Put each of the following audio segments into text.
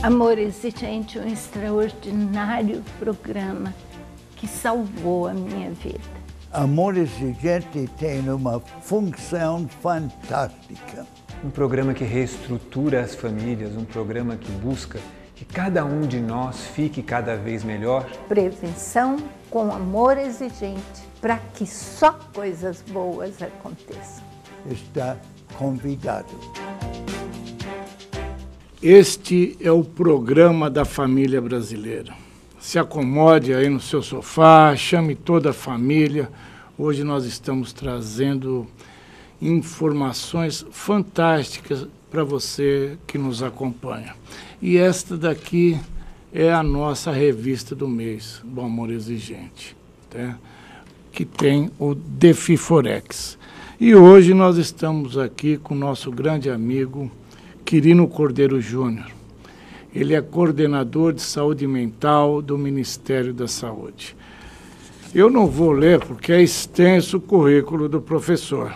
Amor Exigente, um extraordinário programa que salvou a minha vida. Amor Exigente tem uma função fantástica. Um programa que reestrutura as famílias, um programa que busca que cada um de nós fique cada vez melhor. Prevenção com amor exigente, para que só coisas boas aconteçam. Está convidado. Este é o programa da família brasileira. Se acomode aí no seu sofá, chame toda a família. Hoje nós estamos trazendo informações fantásticas para você que nos acompanha. E esta daqui é a nossa revista do mês, do Amor Exigente, tá? Que tem o Defiforex. E hoje nós estamos aqui com o nosso grande amigo Quirino Cordeiro Júnior. Ele é coordenador de saúde mental do Ministério da Saúde. Eu não vou ler porque é extenso o currículo do professor.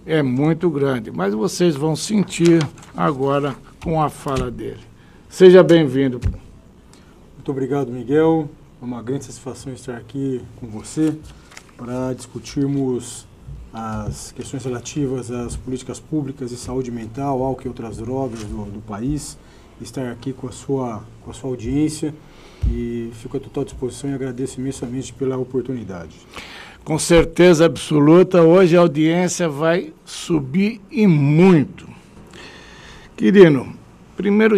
É muito grande, mas vocês vão sentir agora com a fala dele. Seja bem-vindo. Muito obrigado, Miguel. É uma grande satisfação estar aqui com você para discutirmos as questões relativas às políticas públicas de saúde mental, álcool e outras drogas do país. Estar aqui com a sua audiência e fico à total disposição e agradeço imensamente pela oportunidade. Com certeza absoluta, hoje a audiência vai subir e muito. Quirino, primeiro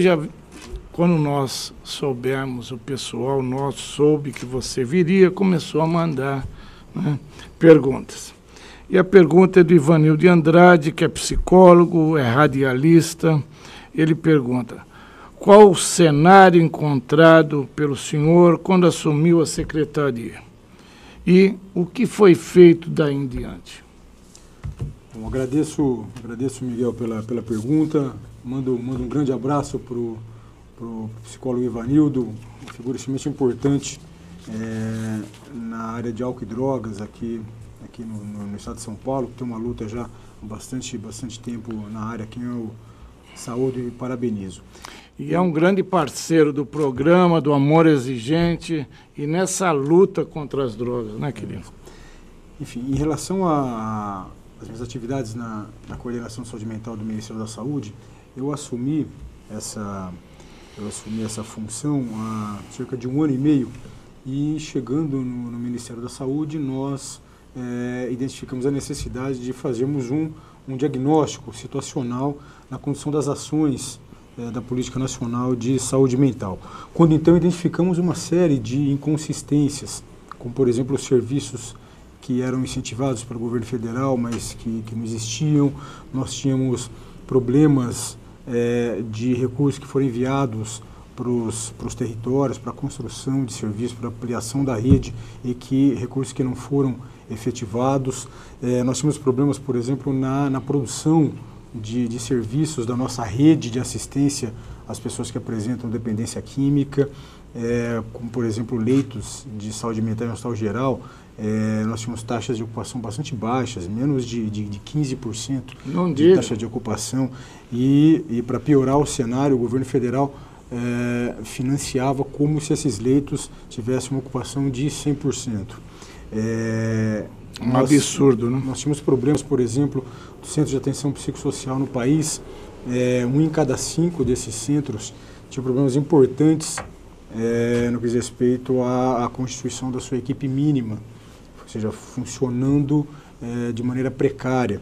quando nós soubemos, o pessoal nosso soube que você viria, começou a mandar, né, perguntas. E a pergunta é do Ivanildo de Andrade, que é psicólogo, é radialista. Ele pergunta: qual o cenário encontrado pelo senhor quando assumiu a secretaria? E o que foi feito daí em diante? Bom, agradeço Miguel, pela pergunta. Mando um grande abraço para o psicólogo Ivanildo, uma figura extremamente importante na área de álcool e drogas aqui no estado de São Paulo, que tem uma luta já há bastante tempo na área, quem eu saúdo e parabenizo. E é um grande parceiro do programa, do Amor Exigente, e nessa luta contra as drogas, né, querido? Enfim, em relação às minhas atividades na coordenação de saúde mental do Ministério da Saúde, eu assumi essa função há cerca de 1 ano e meio, e chegando no Ministério da Saúde, nós identificamos a necessidade de fazermos um diagnóstico situacional na condução das ações da Política Nacional de Saúde Mental. Quando então identificamos uma série de inconsistências, como por exemplo os serviços que eram incentivados pelo governo federal, mas que não existiam, nós tínhamos problemas de recursos que foram enviados para os territórios, para a construção de serviços, para a ampliação da rede, e que recursos que não foram efetivados. Nós tínhamos problemas, por exemplo, na produção de serviços da nossa rede de assistência às pessoas que apresentam dependência química, como, por exemplo, leitos de saúde mental em hospital geral. Nós tínhamos taxas de ocupação bastante baixas, menos de 15% de taxa de ocupação, e para piorar o cenário, o governo federal financiava como se esses leitos tivessem uma ocupação de 100%. Um absurdo, né? Nós tínhamos problemas, por exemplo, do centro de atenção psicossocial no país. 1 em cada 5 desses centros tinha problemas importantes no que diz respeito à constituição da sua equipe mínima, ou seja, funcionando de maneira precária.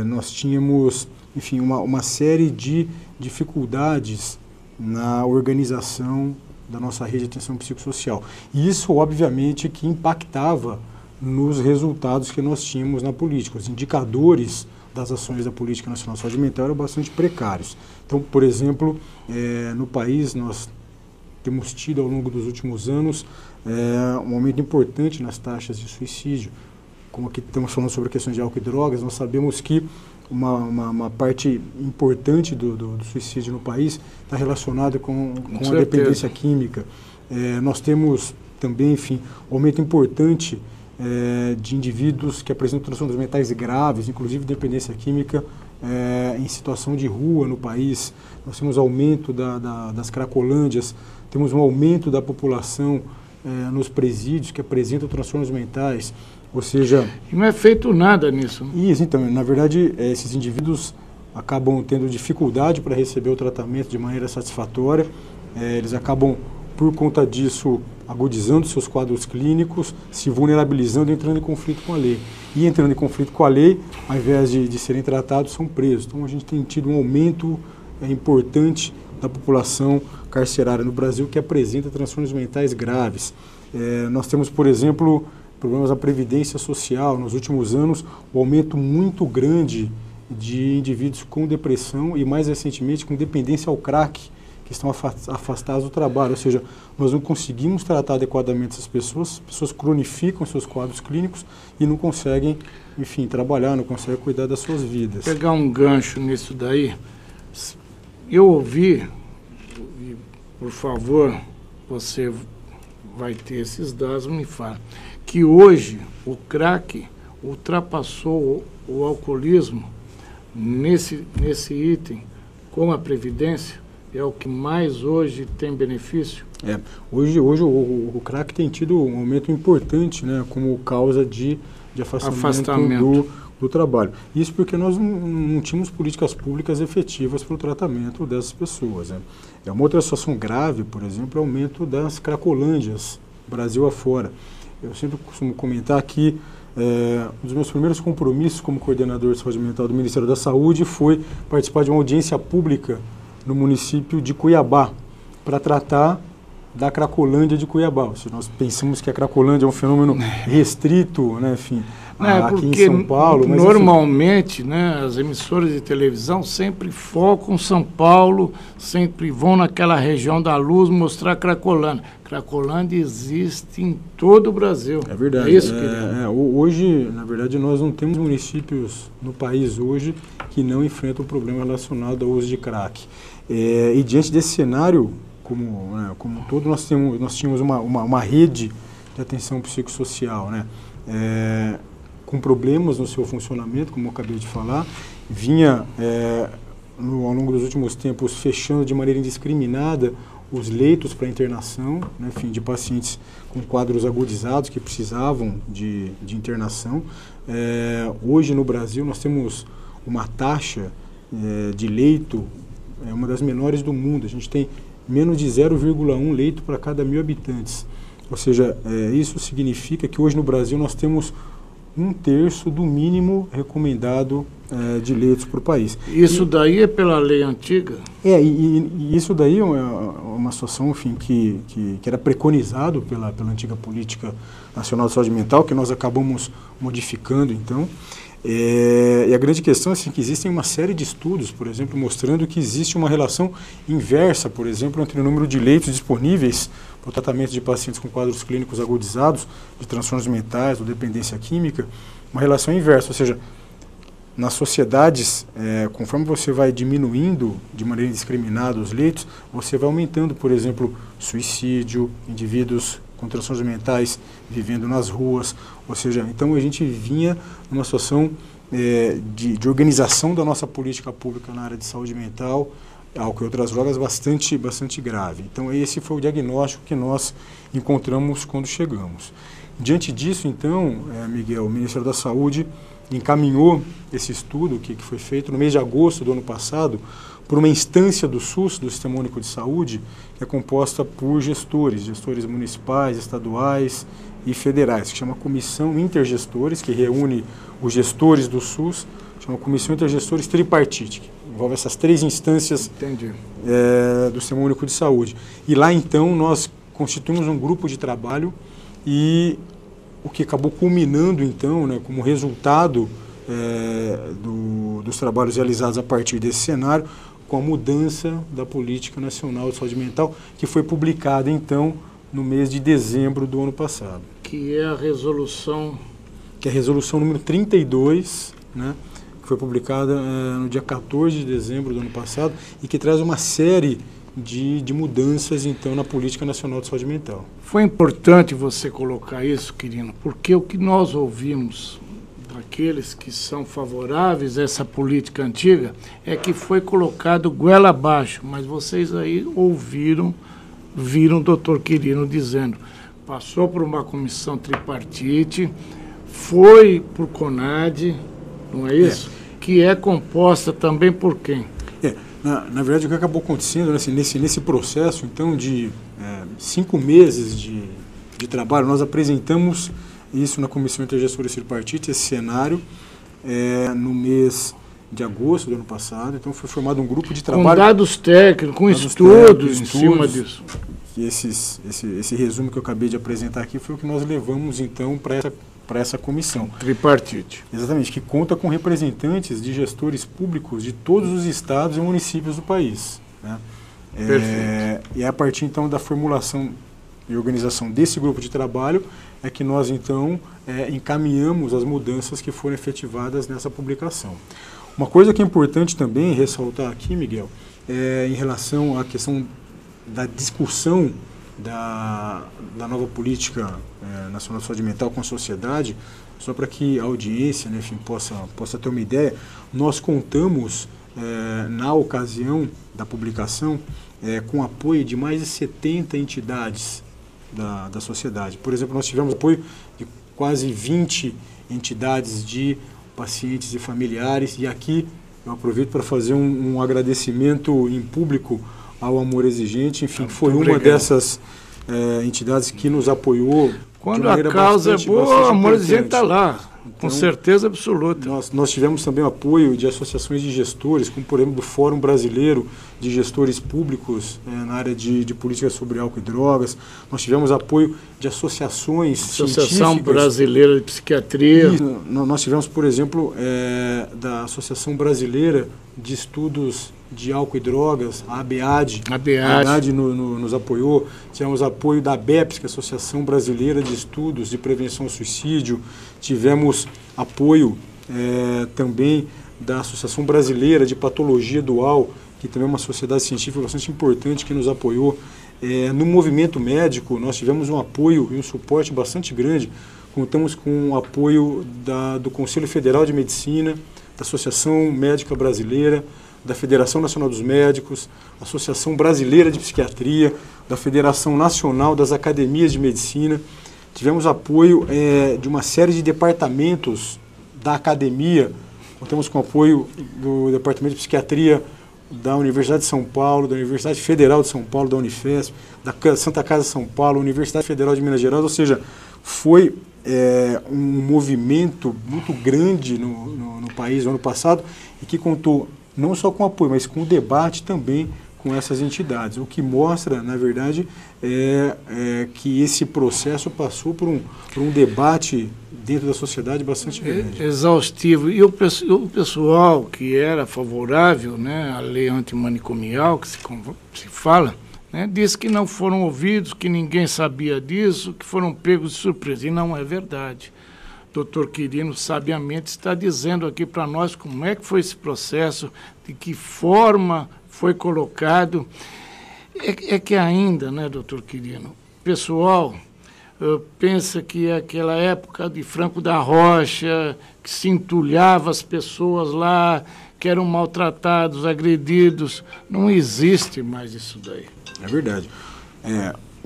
Nós tínhamos, enfim, uma série de dificuldades na organização da nossa rede de atenção psicossocial. E isso, obviamente, que impactava nos resultados que nós tínhamos na política. Os indicadores das ações da Política Nacional de Saúde Mental eram bastante precários. Então, por exemplo, no país nós temos tido ao longo dos últimos anos um aumento importante nas taxas de suicídio. Como aqui estamos falando sobre questões de álcool e drogas, nós sabemos que uma parte importante do suicídio no país está relacionada com a dependência química. Nós temos também, enfim, um aumento importante de indivíduos que apresentam transtornos mentais graves, inclusive dependência química, em situação de rua no país, nós temos aumento das cracolândias, temos um aumento da população nos presídios que apresentam transtornos mentais, ou seja... E não é feito nada nisso. Né? Isso, então, na verdade, esses indivíduos acabam tendo dificuldade para receber o tratamento de maneira satisfatória, eles acabam, por conta disso, agudizando seus quadros clínicos, se vulnerabilizando, entrando em conflito com a lei. E entrando em conflito com a lei, ao invés de serem tratados, são presos. Então a gente tem tido um aumento importante da população carcerária no Brasil que apresenta transtornos mentais graves. Nós temos, por exemplo, problemas da previdência social. Nos últimos anos, um aumento muito grande de indivíduos com depressão e, mais recentemente, com dependência ao crack, que estão afastados do trabalho, ou seja, nós não conseguimos tratar adequadamente essas pessoas, as pessoas cronificam seus quadros clínicos e não conseguem, enfim, trabalhar, não conseguem cuidar das suas vidas. Pegar um gancho nisso daí, eu ouvi, e por favor, você vai ter esses dados, me fala, que hoje o crack ultrapassou o alcoolismo nesse item com a Previdência. É o que mais hoje tem benefício? Hoje o crack tem tido um aumento importante, né, como causa de afastamento do trabalho. Isso porque nós não tínhamos políticas públicas efetivas para o tratamento dessas pessoas. Né. Uma outra situação grave, por exemplo, é o aumento das cracolândias, Brasil afora. Eu sempre costumo comentar que um dos meus primeiros compromissos como coordenador de saúde mental do Ministério da Saúde foi participar de uma audiência pública no município de Cuiabá, para tratar da Cracolândia de Cuiabá. Ou seja, nós pensamos que a Cracolândia é um fenômeno restrito, né, enfim, aqui em São Paulo. Mas, normalmente, né, as emissoras de televisão sempre focam São Paulo, sempre vão naquela região da Luz mostrar Cracolândia. Cracolândia existe em todo o Brasil. É verdade. É isso, hoje, na verdade, nós não temos municípios no país hoje que não enfrentam o problema relacionado ao uso de crack. E diante desse cenário, como um todo, nós tínhamos uma rede de atenção psicossocial, né, com problemas no seu funcionamento, como eu acabei de falar, vinha, ao longo dos últimos tempos, fechando de maneira indiscriminada os leitos para internação, né, enfim, de pacientes com quadros agudizados que precisavam de internação. Hoje, no Brasil, nós temos uma taxa de leito, uma das menores do mundo. A gente tem menos de 0,1 leito para cada 1.000 habitantes. Ou seja, isso significa que hoje no Brasil nós temos 1/3 do mínimo recomendado de leitos para o país. Isso daí é pela lei antiga? E isso daí é uma situação, enfim, que era preconizado pela antiga Política Nacional de Saúde Mental, que nós acabamos modificando, então. E a grande questão é assim, que existem uma série de estudos, por exemplo, mostrando que existe uma relação inversa, por exemplo, entre o número de leitos disponíveis para o tratamento de pacientes com quadros clínicos agudizados, de transtornos mentais ou dependência química, uma relação inversa, ou seja, nas sociedades, conforme você vai diminuindo de maneira indiscriminada os leitos, você vai aumentando, por exemplo, suicídio, indivíduos com transtornos mentais vivendo nas ruas, ou seja, então a gente vinha numa situação de organização da nossa política pública na área de saúde mental, álcool e outras drogas bastante grave. Então esse foi o diagnóstico que nós encontramos quando chegamos. Diante disso, então, Miguel, o Ministério da Saúde encaminhou esse estudo que foi feito no mês de agosto do ano passado por uma instância do SUS, do Sistema Único de Saúde, que é composta por gestores municipais, estaduais e federais, que chama Comissão Intergestores, que reúne os gestores do SUS, chama Comissão Intergestores Tripartite, que envolve essas 3 instâncias do Sistema Único de Saúde. E lá, então, nós constituímos um grupo de trabalho e o que acabou culminando, então, né, como resultado dos trabalhos realizados a partir desse cenário, com a mudança da Política Nacional de Saúde Mental, que foi publicada, então, no mês de dezembro do ano passado. Que é a resolução... Que é a resolução número 32, né, que foi publicada no dia 14 de dezembro do ano passado e que traz uma série de mudanças, então, na Política Nacional de Saúde Mental. Foi importante você colocar isso, Quirino, porque o que nós ouvimos aqueles que são favoráveis a essa política antiga, é que foi colocado goela abaixo, mas vocês aí viram o doutor Quirino dizendo, passou por uma comissão tripartite, foi por CONAD, não é isso? Que é composta também por quem? Na verdade, o que acabou acontecendo nesse processo, então, de 5 meses de trabalho, nós apresentamos isso na Comissão Intergestores Tripartite, esse cenário, no mês de agosto do ano passado. Então, foi formado um grupo de trabalho... Com dados técnicos, com estudos em cima disso. E esse resumo que eu acabei de apresentar aqui foi o que nós levamos, então, para essa comissão. Tripartite. Exatamente, que conta com representantes de gestores públicos de todos os estados e municípios do país. Né? Perfeito. E a partir, então, da formulação e organização desse grupo de trabalho é que nós, então, encaminhamos as mudanças que foram efetivadas nessa publicação. Uma coisa que é importante também ressaltar aqui, Miguel, em relação à questão da discussão da nova política nacional de saúde mental com a sociedade, só para que a audiência, né, enfim, possa ter uma ideia, nós contamos, na ocasião da publicação, com apoio de mais de 70 entidades da sociedade. Por exemplo, nós tivemos apoio de quase 20 entidades de pacientes e familiares, e aqui eu aproveito para fazer um agradecimento em público ao Amor Exigente, enfim, foi uma dessas entidades que nos apoiou. Quando a causa é boa, o Amor Exigente está lá, então, com certeza absoluta. Nós tivemos também o apoio de associações de gestores, como por exemplo do Fórum Brasileiro de Gestores Públicos na área de política sobre álcool e drogas. Nós tivemos apoio de associações Associação Brasileira de Psiquiatria. Nós tivemos, por exemplo, da Associação Brasileira de Estudos de Álcool e Drogas, a ABAD. A ABAD nos apoiou. Tivemos apoio da ABEPS, que é a Associação Brasileira de Estudos de Prevenção ao Suicídio. Tivemos apoio também da Associação Brasileira de Patologia Dual, que também é uma sociedade científica bastante importante que nos apoiou. No movimento médico, nós tivemos um apoio e um suporte bastante grande. Contamos com o apoio do Conselho Federal de Medicina, da Associação Médica Brasileira, da Federação Nacional dos Médicos, Associação Brasileira de Psiquiatria, da Federação Nacional das Academias de Medicina. Tivemos apoio de uma série de departamentos da academia. Contamos com apoio do Departamento de Psiquiatria da Universidade de São Paulo, da Universidade Federal de São Paulo, da Unifesp, da Santa Casa de São Paulo, Universidade Federal de Minas Gerais, ou seja, foi um movimento muito grande no país no ano passado e que contou não só com apoio, mas com debate também com essas entidades. O que mostra, na verdade, que esse processo passou por um debate dentro da sociedade bastante grande. Exaustivo. E o pessoal que era favorável, né, à lei antimanicomial, que se fala, né, disse que não foram ouvidos, que ninguém sabia disso, que foram pegos de surpresa. E não é verdade. Dr. Quirino sabiamente está dizendo aqui para nós como é que foi esse processo, de que forma foi colocado. É que ainda, né, doutor Quirino, o pessoal pensa que é aquela época de Franco da Rocha, que se entulhava as pessoas lá, que eram maltratados, agredidos. Não existe mais isso daí. É verdade.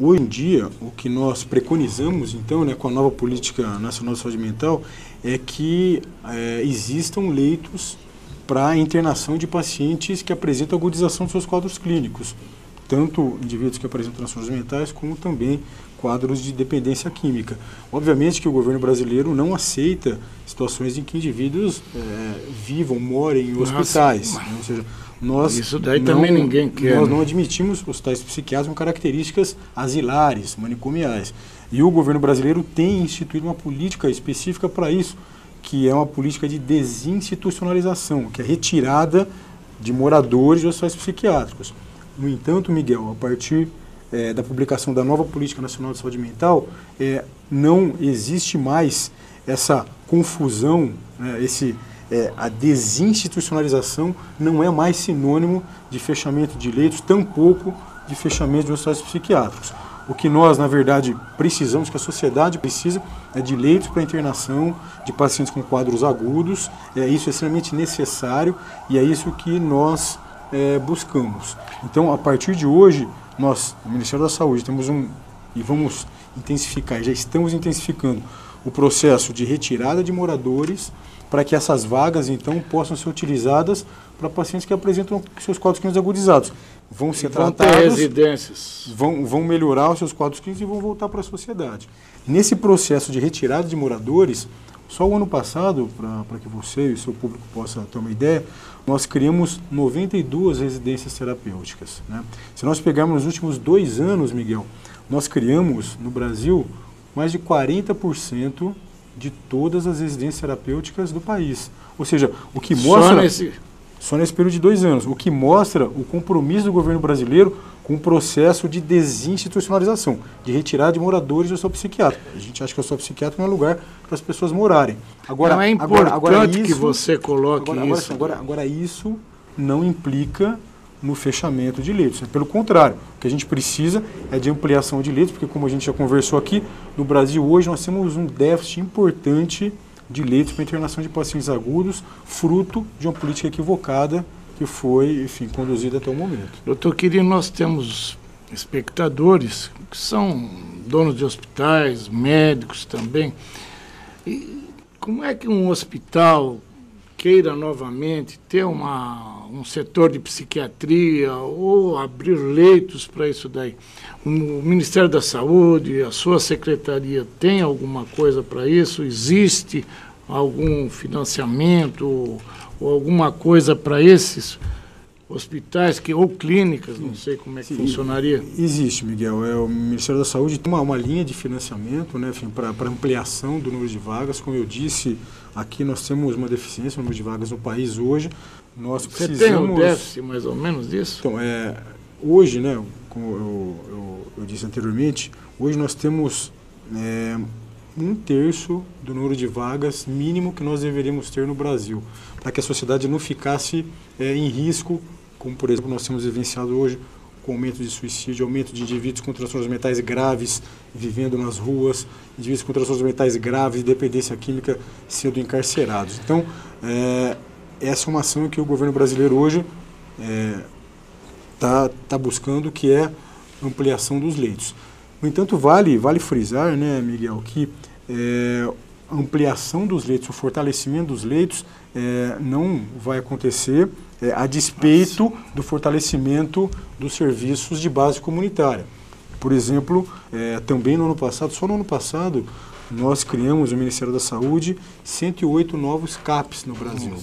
Hoje em dia, o que nós preconizamos, então, né, com a nova Política Nacional de Saúde Mental, é que existam leitos para internação de pacientes que apresentam agudização dos seus quadros clínicos, tanto indivíduos que apresentam transtornos mentais, como também quadros de dependência química. Obviamente que o governo brasileiro não aceita situações em que indivíduos morem em hospitais. Né? Ou seja, isso daí também ninguém quer. Nós não admitimos hospitais psiquiátricos com características asilares, manicomiais. E o governo brasileiro tem instituído uma política específica para isso, que é uma política de desinstitucionalização, que é retirada de moradores de hospitais psiquiátricos. No entanto, Miguel, a partir da publicação da nova Política Nacional de Saúde Mental, não existe mais essa confusão, né, a desinstitucionalização não é mais sinônimo de fechamento de leitos, tampouco de fechamento de hospitais psiquiátricos. O que nós, na verdade, precisamos, que a sociedade precisa, é de leitos para internação de pacientes com quadros agudos. Isso é extremamente necessário e é isso que nós buscamos. Então, a partir de hoje, nós, o Ministério da Saúde, temos e vamos intensificar, já estamos intensificando o processo de retirada de moradores para que essas vagas, então, possam ser utilizadas para pacientes que apresentam seus quadros clínicos agudizados. Vão ser tratados, ter residências. Vão melhorar os seus quadros clínicos e vão voltar para a sociedade. Nesse processo de retirada de moradores, só o ano passado, para que você e o seu público possam ter uma ideia, nós criamos 92 residências terapêuticas, né? Se nós pegarmos nos últimos 2 anos, Miguel, nós criamos no Brasil mais de 40% de todas as residências terapêuticas do país. Ou seja, o que mostra... Só nesse período de 2 anos, o que mostra o compromisso do governo brasileiro com o processo de desinstitucionalização, de retirada de moradores do hospital psiquiátrico. A gente acha que o hospital psiquiátrico não é lugar para as pessoas morarem. Agora, não é importante que você coloque isso. Agora, isso não implica no fechamento de leitos. Pelo contrário, o que a gente precisa é de ampliação de leitos, porque como a gente já conversou aqui, no Brasil hoje nós temos um déficit importante de leitos para internação de pacientes agudos, fruto de uma política equivocada que foi, enfim, conduzida até o momento. Doutor Quirino, nós temos espectadores que são donos de hospitais, médicos também. E como é que um hospital queira novamente ter um setor de psiquiatria ou abrir leitos para isso daí? O Ministério da Saúde, a sua secretaria, tem alguma coisa para isso? Existe algum financiamento ou alguma coisa para esses hospitais ou clínicas? Não sei como é que funcionaria. Existe, Miguel. O Ministério da Saúde tem uma linha de financiamento, né, para ampliação do número de vagas. Como eu disse, aqui nós temos uma deficiência no número de vagas no país hoje. Nós precisamos... Você tem um déficit mais ou menos disso? Então, hoje, né, como eu disse anteriormente, hoje nós temos 1/3 do número de vagas mínimo que nós deveríamos ter no Brasil, para que a sociedade não ficasse em risco, como, por exemplo, nós temos vivenciado hoje com aumento de suicídio, aumento de indivíduos com transtornos mentais graves vivendo nas ruas, indivíduos com transtornos mentais graves e dependência química sendo encarcerados. Então, essa é uma ação que o governo brasileiro hoje está buscando, que é ampliação dos leitos. No entanto, vale frisar, né, Miguel, que a ampliação dos leitos, o fortalecimento dos leitos não vai acontecer a despeito do fortalecimento dos serviços de base comunitária. Por exemplo, também no ano passado, só no ano passado, nós criamos, o Ministério da Saúde, 108 novos CAPs no Brasil.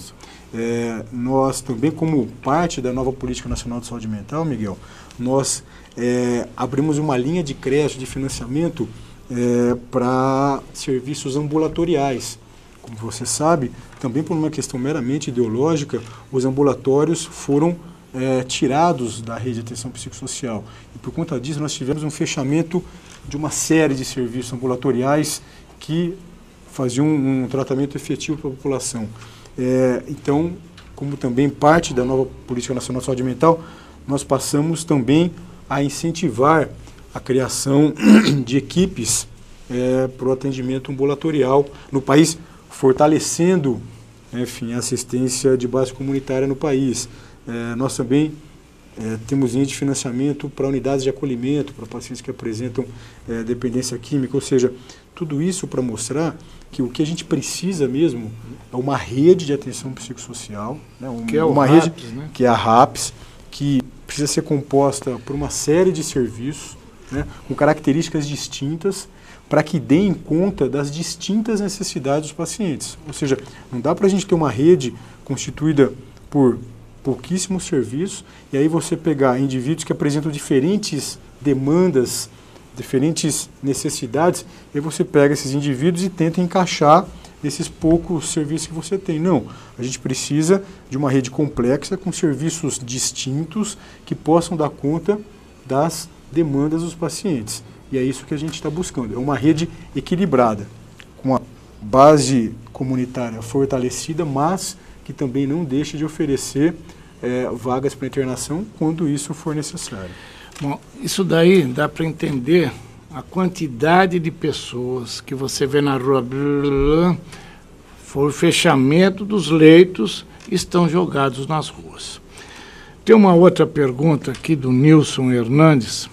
Nós também, como parte da nova Política Nacional de Saúde Mental, Miguel, nós abrimos uma linha de crédito, de financiamento para serviços ambulatoriais. Como você sabe, também por uma questão meramente ideológica, os ambulatórios foram tirados da rede de atenção psicossocial. E por conta disso, nós tivemos um fechamento de uma série de serviços ambulatoriais que faziam um tratamento efetivo para a população. Então, como também parte da nova Política Nacional de Saúde Mental, nós passamos também a incentivar a criação de equipes para o atendimento ambulatorial no país, fortalecendo, enfim, a assistência de base comunitária no país. Nós também temos linha de financiamento para unidades de acolhimento, para pacientes que apresentam dependência química, ou seja, tudo isso para mostrar que o que a gente precisa mesmo é uma rede de atenção psicossocial, né, uma rede que é a RAPS, que precisa ser composta por uma série de serviços, né, com características distintas, para que deem conta das distintas necessidades dos pacientes. Ou seja, não dá para a gente ter uma rede constituída por pouquíssimos serviços, e aí você pegar indivíduos que apresentam diferentes demandas, diferentes necessidades, e aí você pega esses indivíduos e tenta encaixar nesses poucos serviços que você tem. Não, a gente precisa de uma rede complexa, com serviços distintos, que possam dar conta das demandas dos pacientes. E é isso que a gente está buscando, é uma rede equilibrada, com a base comunitária fortalecida, mas que também não deixe de oferecer vagas para internação quando isso for necessário. Bom, isso daí dá para entender a quantidade de pessoas que você vê na rua, foi o fechamento dos leitos, estão jogados nas ruas. Tem uma outra pergunta aqui do Nilson Hernandes,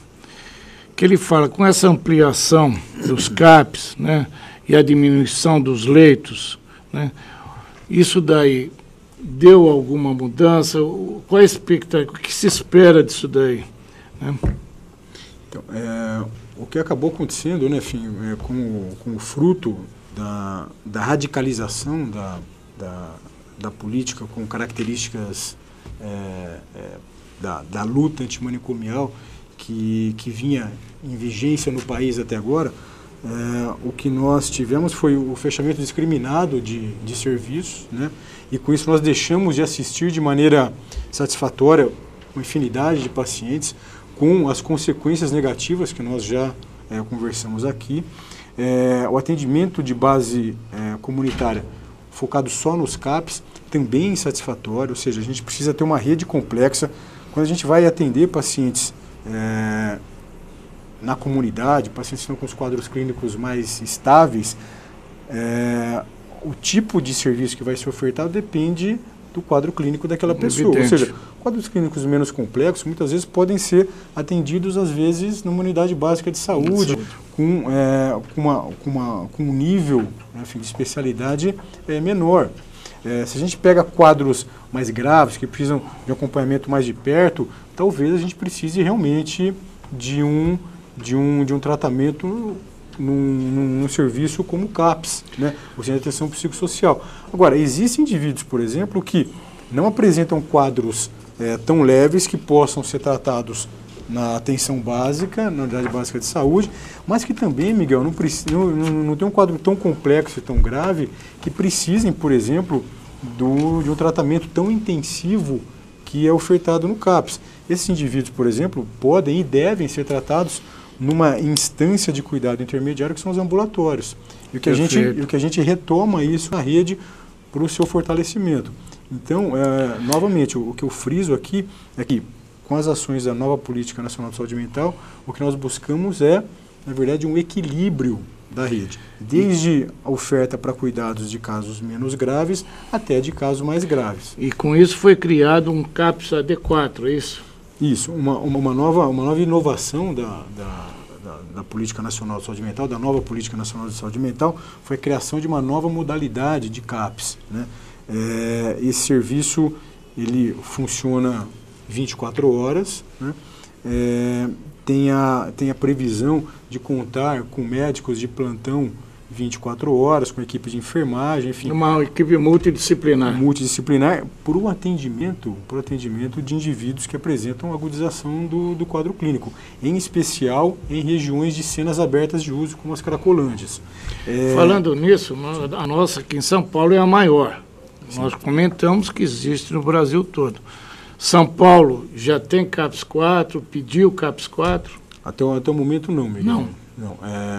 que ele fala, com essa ampliação dos CAPs, né, e a diminuição dos leitos, né, isso daí deu alguma mudança? Qual a expectativa? O que se espera disso daí? Né? Então, o que acabou acontecendo, né, enfim, com o fruto da radicalização da política com características da luta antimanicomial que vinha em vigência no país até agora, o que nós tivemos foi o fechamento discriminado de serviços, né? E com isso nós deixamos de assistir de maneira satisfatória uma infinidade de pacientes com as consequências negativas que nós já conversamos aqui. O atendimento de base comunitária focado só nos CAPs também é insatisfatório, ou seja, a gente precisa ter uma rede complexa. Quando a gente vai atender pacientes na comunidade, pacientes que estão com os quadros clínicos mais estáveis, o tipo de serviço que vai ser ofertado depende do quadro clínico daquela pessoa. Evidente. Ou seja, quadros clínicos menos complexos muitas vezes podem ser atendidos, às vezes, numa unidade básica de saúde, com um nível, enfim, de especialidade menor. Se a gente pega quadros mais graves, que precisam de um acompanhamento mais de perto, talvez a gente precise realmente de um tratamento num serviço como o CAPS, né? O Centro de Atenção Psicossocial. Agora, existem indivíduos, por exemplo, que não apresentam quadros tão leves que possam ser tratados na atenção básica, na unidade básica de saúde, mas que também, Miguel, não tem um quadro tão complexo e tão grave que precisem, por exemplo, de um tratamento tão intensivo que é ofertado no CAPS. Esses indivíduos, por exemplo, podem e devem ser tratados numa instância de cuidado intermediário que são os ambulatórios. E o que a gente retoma isso na rede para o seu fortalecimento. Então, novamente, o que eu friso aqui é que, com as ações da nova Política Nacional de Saúde Mental, o que nós buscamos na verdade, um equilíbrio da rede, desde a oferta para cuidados de casos menos graves até de casos mais graves. E com isso foi criado um CAPS AD4, é isso? Isso, uma nova inovação da Política Nacional de Saúde Mental, da nova Política Nacional de Saúde Mental, foi a criação de uma nova modalidade de CAPS, né? Esse serviço, ele funciona 24 horas, né? Tem a previsão de contar com médicos de plantão 24 horas, com equipe de enfermagem, enfim. Uma equipe multidisciplinar. Multidisciplinar para o atendimento de indivíduos que apresentam agudização do quadro clínico, em especial em regiões de cenas abertas de uso, como as Cracolândias. Falando nisso, a nossa aqui em São Paulo é a maior. Sim. Nós comentamos que existe no Brasil todo. São Paulo já tem CAPS 4, pediu CAPS 4? Até o momento não, Miguel. Não.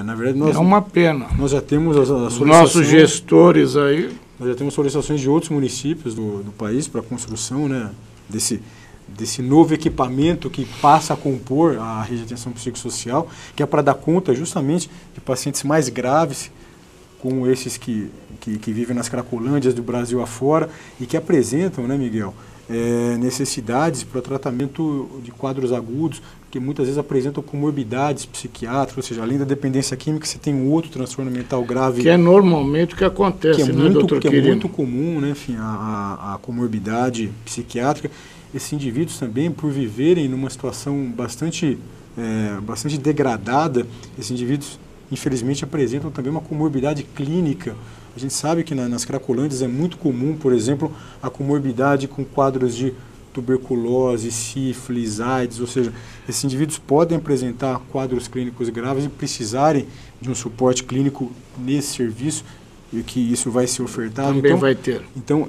Na verdade, nós... É uma pena. Nós já temos as solicitações... Nossos gestores aí... Nós já temos solicitações de outros municípios do país para a construção, né, desse novo equipamento que passa a compor a rede de atenção psicossocial, que é para dar conta justamente de pacientes mais graves, como esses que vivem nas Cracolândias do Brasil afora e que apresentam, né, Miguel, necessidades para o tratamento de quadros agudos, que muitas vezes apresentam comorbidades psiquiátricas, ou seja, além da dependência química, você tem um outro transtorno mental grave. Que é normalmente o que acontece, né, doutor Quirino? Que é muito comum, né, enfim, a comorbidade psiquiátrica. Esses indivíduos também, por viverem numa situação bastante degradada, esses indivíduos, infelizmente, apresentam também uma comorbidade clínica. A gente sabe que nas Cracolândias é muito comum, por exemplo, a comorbidade com quadros de tuberculose, sífilis, AIDS, ou seja, esses indivíduos podem apresentar quadros clínicos graves e precisarem de um suporte clínico nesse serviço, e que isso vai ser ofertado. Também vai ter. Então,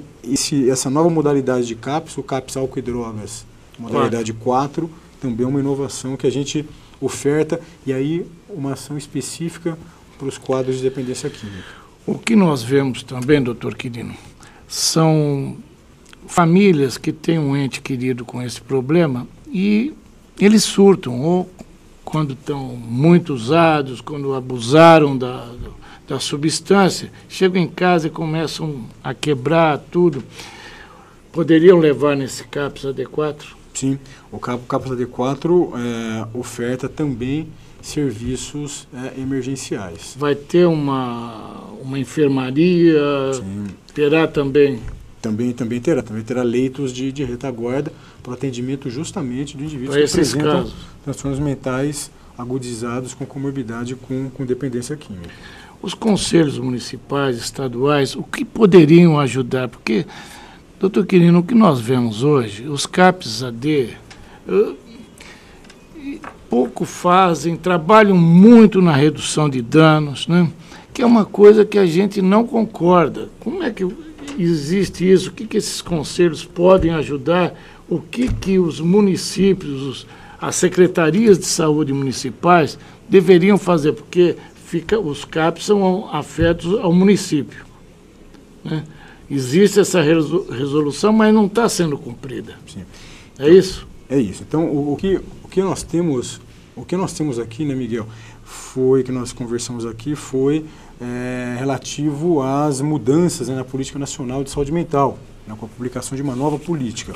essa nova modalidade de CAPS, o CAPS álcool e drogas, modalidade 4, também é uma inovação que a gente oferta, e aí uma ação específica para os quadros de dependência química. O que nós vemos também, doutor Quirino, são famílias que têm um ente querido com esse problema e eles surtam, ou quando estão muito usados, quando abusaram da substância, chegam em casa e começam a quebrar tudo. Poderiam levar nesse CAPS AD4? Sim, o CAPS AD4 oferta também serviços emergenciais. Vai ter uma enfermaria, Sim. terá também? Também terá leitos de retaguarda para o atendimento justamente do indivíduo Para que esses apresentam casos. transtornos mentais agudizados com comorbidade com dependência química. Os conselhos municipais, estaduais, o que poderiam ajudar? Porque, doutor Quirino, o que nós vemos hoje, os CAPS AD pouco fazem, trabalham muito na redução de danos, né? Que é uma coisa que a gente não concorda. Como é que existe isso? O que esses conselhos podem ajudar? O que os municípios, as secretarias de saúde municipais deveriam fazer? Porque os CAPs são afetos ao município, né? Existe essa resolução, mas não está sendo cumprida. Sim. É isso? É isso. Então, o que nós temos aqui, né, Miguel, que nós conversamos aqui, foi relativo às mudanças, né, na Política Nacional de Saúde Mental, né, com a publicação de uma nova política.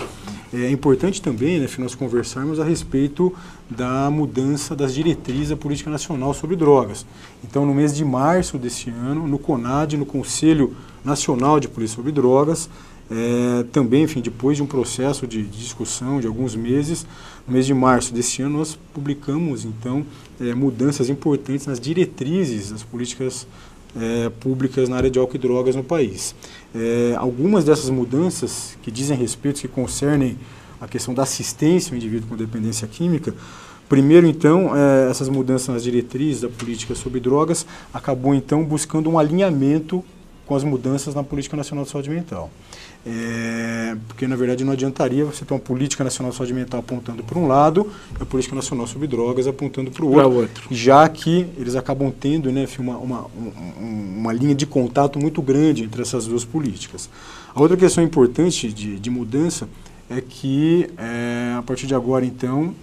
É importante também, né, nós conversarmos a respeito da mudança das diretrizes da Política Nacional sobre Drogas. Então, no mês de março deste ano, no CONAD, no Conselho Nacional de Polícia sobre Drogas, também, enfim, depois de um processo de discussão de alguns meses, no mês de março deste ano, nós publicamos, então, mudanças importantes nas diretrizes das políticas públicas na área de álcool e drogas no país. Algumas dessas mudanças que dizem respeito, que concernem a questão da assistência ao indivíduo com dependência química, primeiro, então, essas mudanças nas diretrizes da política sobre drogas acabou, então, buscando um alinhamento com as mudanças na Política Nacional de Saúde Mental. Porque, na verdade, não adiantaria você ter uma Política Nacional de Saúde Mental apontando para um lado e a Política Nacional sobre Drogas apontando para o outro, já que eles acabam tendo, né, uma linha de contato muito grande entre essas duas políticas. A outra questão importante de mudança é que, a partir de agora, então,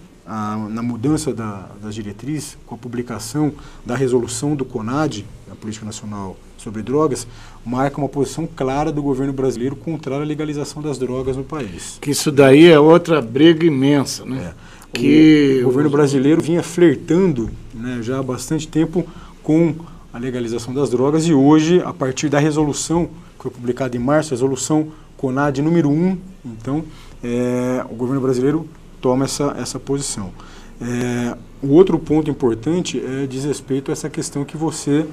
na mudança das diretrizes, com a publicação da resolução do CONAD, a Política Nacional sobre Drogas, marca uma posição clara do governo brasileiro contrária à legalização das drogas no país. Que isso daí é outra briga imensa, né? O governo brasileiro vinha flertando, né, já há bastante tempo com a legalização das drogas e hoje, a partir da resolução que foi publicada em março, a resolução CONAD número 1, então, o governo brasileiro toma essa posição. O outro ponto importante diz respeito a essa questão que você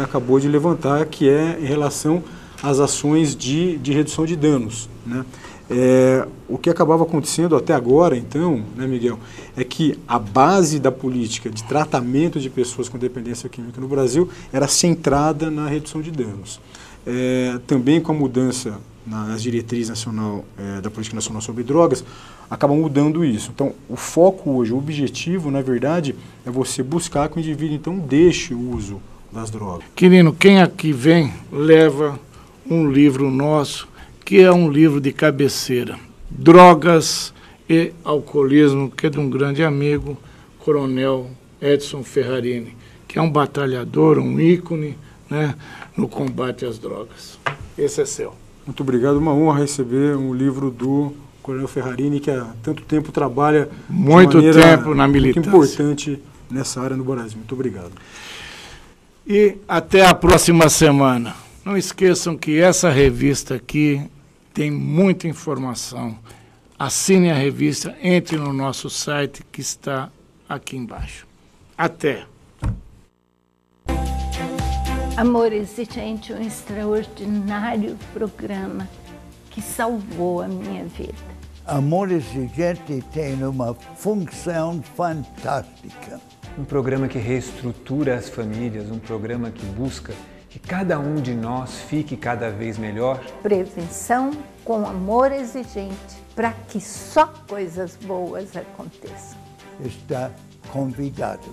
acabou de levantar, que é em relação às ações de redução de danos, né? O que acabava acontecendo até agora, então, né, Miguel, é que a base da política de tratamento de pessoas com dependência química no Brasil era centrada na redução de danos. Também com a mudança nas diretrizes da Política Nacional sobre Drogas, acaba mudando isso. Então, o foco hoje, o objetivo, na verdade, é você buscar que o indivíduo, então, deixe o uso das drogas. Quirino, quem aqui vem, leva um livro nosso, que é um livro de cabeceira, Drogas e Alcoolismo, que é de um grande amigo, Coronel Edson Ferrarini, que é um batalhador, um ícone, né, no combate às drogas. Esse é seu. Muito obrigado, uma honra receber um livro do Coronel Ferrarini, que há tanto tempo trabalha muito tempo na militância. Muito importante nessa área no Brasil. Muito obrigado. E até a próxima semana. Não esqueçam que essa revista aqui tem muita informação. Assine a revista, entre no nosso site que está aqui embaixo. Até! Amor Exigente, um extraordinário programa que salvou a minha vida. Amor Exigente tem uma função fantástica. Um programa que reestrutura as famílias, um programa que busca que cada um de nós fique cada vez melhor. Prevenção com amor exigente, para que só coisas boas aconteçam. Está convidado.